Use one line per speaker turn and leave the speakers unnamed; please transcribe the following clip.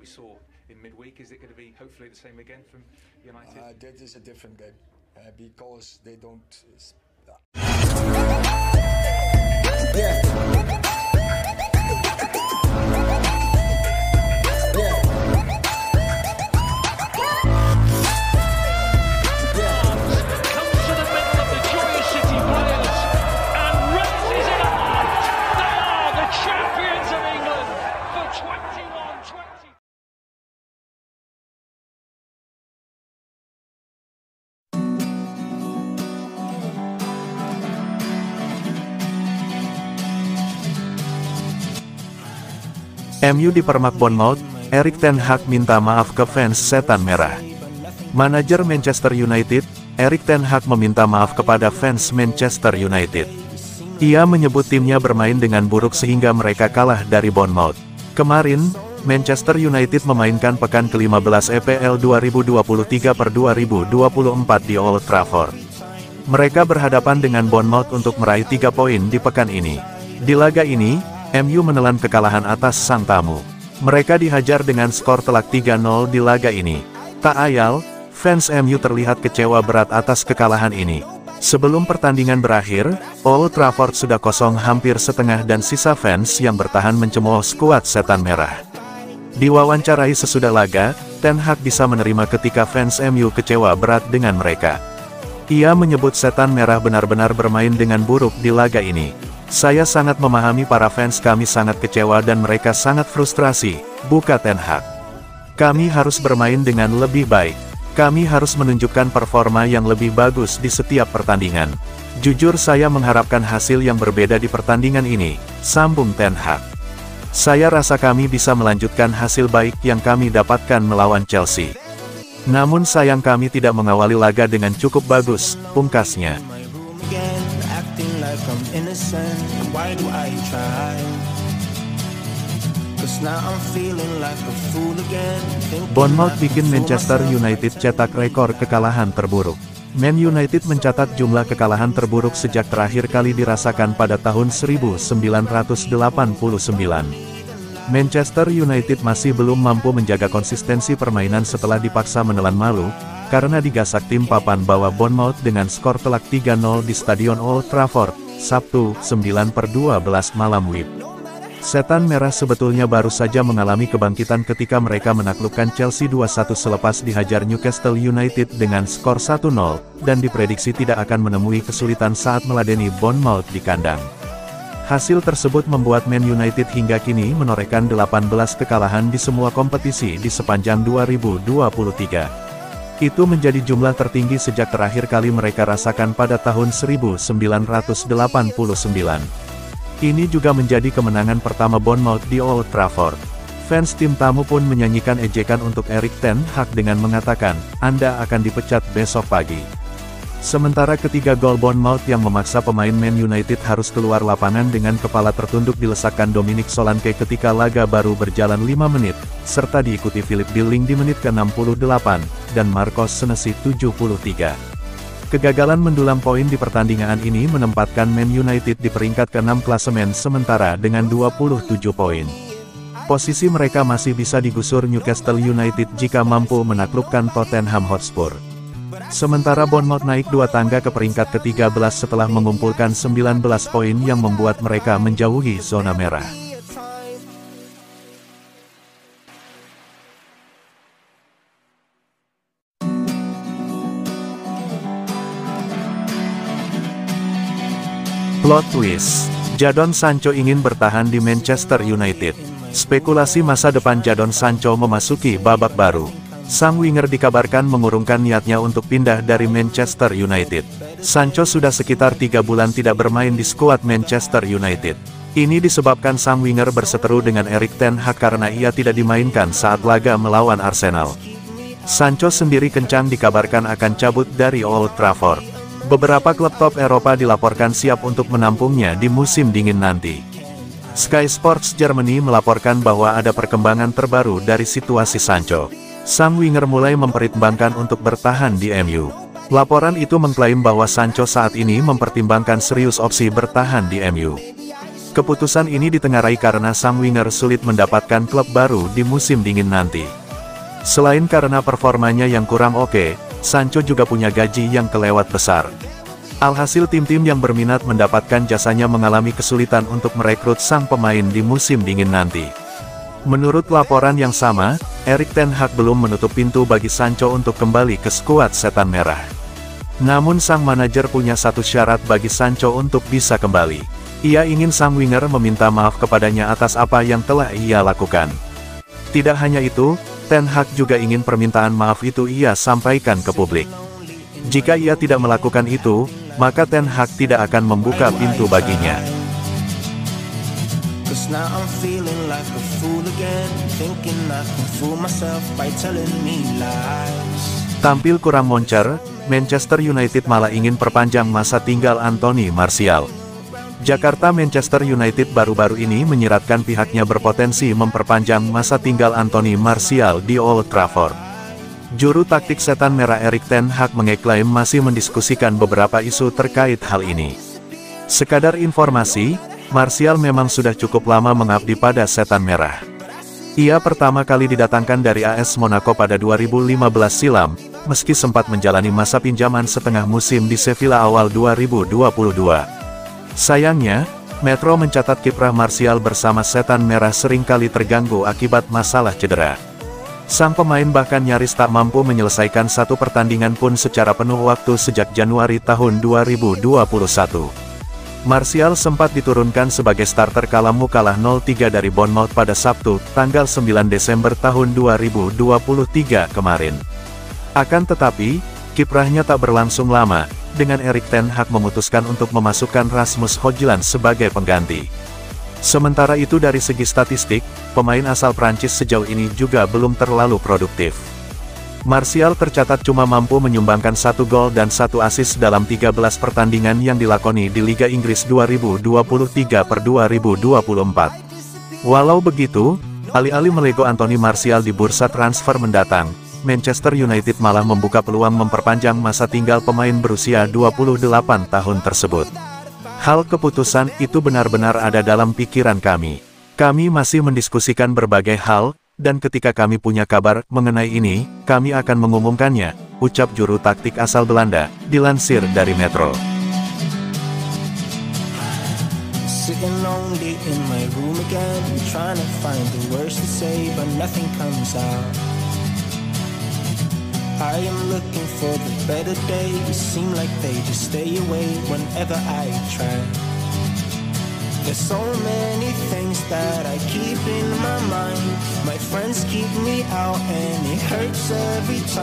we saw in midweek? Is it going to be hopefully the same again from United?
That is a different game because they don't.
MU dipermak Bournemouth, Erik ten Hag minta maaf ke fans Setan Merah. Manajer Manchester United, Erik ten Hag meminta maaf kepada fans Manchester United. Ia menyebut timnya bermain dengan buruk sehingga mereka kalah dari Bournemouth. Kemarin, Manchester United memainkan pekan ke-15 EPL 2023/2024 di Old Trafford. Mereka berhadapan dengan Bournemouth untuk meraih 3 poin di pekan ini. Di laga ini, MU menelan kekalahan atas sang tamu. Mereka dihajar dengan skor telak 3-0 di laga ini. Tak ayal, fans MU terlihat kecewa berat atas kekalahan ini. Sebelum pertandingan berakhir, Old Trafford sudah kosong hampir setengah dan sisa fans yang bertahan mencemooh skuad Setan Merah. Diwawancarai sesudah laga, Ten Hag bisa menerima ketika fans MU kecewa berat dengan mereka. Ia menyebut Setan Merah benar-benar bermain dengan buruk di laga ini. Saya sangat memahami para fans kami sangat kecewa dan mereka sangat frustrasi, buka Ten Hag. Kami harus bermain dengan lebih baik. Kami harus menunjukkan performa yang lebih bagus di setiap pertandingan. Jujur saya mengharapkan hasil yang berbeda di pertandingan ini, sambung Ten Hag. Saya rasa kami bisa melanjutkan hasil baik yang kami dapatkan melawan Chelsea. Namun sayang kami tidak mengawali laga dengan cukup bagus, pungkasnya. Bournemouth bikin Manchester United cetak rekor kekalahan terburuk. Man United mencatat jumlah kekalahan terburuk sejak terakhir kali dirasakan pada tahun 1989. Manchester United masih belum mampu menjaga konsistensi permainan setelah dipaksa menelan malu, karena digasak tim papan bawah Bournemouth dengan skor telak 3-0 di Stadion Old Trafford, Sabtu, 9/12 malam WIB. Setan Merah sebetulnya baru saja mengalami kebangkitan ketika mereka menaklukkan Chelsea 2-1 selepas dihajar Newcastle United dengan skor 1-0, dan diprediksi tidak akan menemui kesulitan saat meladeni Bournemouth di kandang. Hasil tersebut membuat Man United hingga kini menorehkan 18 kekalahan di semua kompetisi di sepanjang 2023. Itu menjadi jumlah tertinggi sejak terakhir kali mereka rasakan pada tahun 1989. Ini juga menjadi kemenangan pertama Bournemouth di Old Trafford. Fans tim tamu pun menyanyikan ejekan untuk Erik ten Hag dengan mengatakan, "Anda akan dipecat besok pagi." Sementara ketiga gol Bournemouth yang memaksa pemain Man United harus keluar lapangan dengan kepala tertunduk dilesakkan Dominic Solanke ketika laga baru berjalan 5 menit, serta diikuti Philip Billing di menit ke-68, dan Marcos Senesi 73. Kegagalan mendulang poin di pertandingan ini menempatkan Man United di peringkat ke-6 klasemen sementara dengan 27 poin. Posisi mereka masih bisa digusur Newcastle United jika mampu menaklukkan Tottenham Hotspur. Sementara Bournemouth naik 2 tangga ke peringkat ke-13 setelah mengumpulkan 19 poin yang membuat mereka menjauhi zona merah. Plot twist, Jadon Sancho ingin bertahan di Manchester United. Spekulasi masa depan Jadon Sancho memasuki babak baru. Sang winger dikabarkan mengurungkan niatnya untuk pindah dari Manchester United. Sancho sudah sekitar 3 bulan tidak bermain di skuad Manchester United. Ini disebabkan sang winger berseteru dengan Erik ten Hag karena ia tidak dimainkan saat laga melawan Arsenal. Sancho sendiri kencang dikabarkan akan cabut dari Old Trafford. Beberapa klub top Eropa dilaporkan siap untuk menampungnya di musim dingin nanti. Sky Sports Germany melaporkan bahwa ada perkembangan terbaru dari situasi Sancho. Sang winger mulai mempertimbangkan untuk bertahan di MU. Laporan itu mengklaim bahwa Sancho saat ini mempertimbangkan serius opsi bertahan di MU. Keputusan ini ditengarai karena sang winger sulit mendapatkan klub baru di musim dingin nanti. Selain karena performanya yang kurang oke, Sancho juga punya gaji yang kelewat besar. Alhasil tim-tim yang berminat mendapatkan jasanya mengalami kesulitan untuk merekrut sang pemain di musim dingin nanti. Menurut laporan yang sama, Erik ten Hag belum menutup pintu bagi Sancho untuk kembali ke skuad Setan Merah. Namun sang manajer punya satu syarat bagi Sancho untuk bisa kembali. Ia ingin sang winger meminta maaf kepadanya atas apa yang telah ia lakukan. Tidak hanya itu, Ten Hag juga ingin permintaan maaf itu ia sampaikan ke publik. Jika ia tidak melakukan itu, maka Ten Hag tidak akan membuka pintu baginya. Tampil kurang moncer, Manchester United malah ingin perpanjang masa tinggal Anthony Martial. Jakarta Manchester United baru-baru ini menyiratkan pihaknya berpotensi memperpanjang masa tinggal Anthony Martial di Old Trafford. Juru taktik Setan Merah Erik ten Hag mengeklaim masih mendiskusikan beberapa isu terkait hal ini. Sekadar informasi, Martial memang sudah cukup lama mengabdi pada Setan Merah. Ia pertama kali didatangkan dari AS Monaco pada 2015 silam, meski sempat menjalani masa pinjaman setengah musim di Sevilla awal 2022. Sayangnya, Metro mencatat kiprah Martial bersama Setan Merah seringkali terganggu akibat masalah cedera. Sang pemain bahkan nyaris tak mampu menyelesaikan satu pertandingan pun secara penuh waktu sejak Januari tahun 2021. Martial sempat diturunkan sebagai starter kala kalah 0-3 dari Bournemouth pada Sabtu, tanggal 9 Desember tahun 2023 kemarin. Akan tetapi, kiprahnya tak berlangsung lama, dengan Erik ten Hag memutuskan untuk memasukkan Rasmus Højlund sebagai pengganti. Sementara itu dari segi statistik, pemain asal Prancis sejauh ini juga belum terlalu produktif. Martial tercatat cuma mampu menyumbangkan 1 gol dan 1 assist dalam 13 pertandingan yang dilakoni di Liga Inggris 2023/2024. Walau begitu, alih-alih melego Anthony Martial di bursa transfer mendatang, Manchester United malah membuka peluang memperpanjang masa tinggal pemain berusia 28 tahun tersebut. Hal keputusan itu benar-benar ada dalam pikiran kami. Kami masih mendiskusikan berbagai hal, dan ketika kami punya kabar mengenai ini, kami akan mengumumkannya, ucap juru taktik asal Belanda, dilansir dari Metro.
There's so many things that I keep in my mind. My friends keep me out and it hurts every time.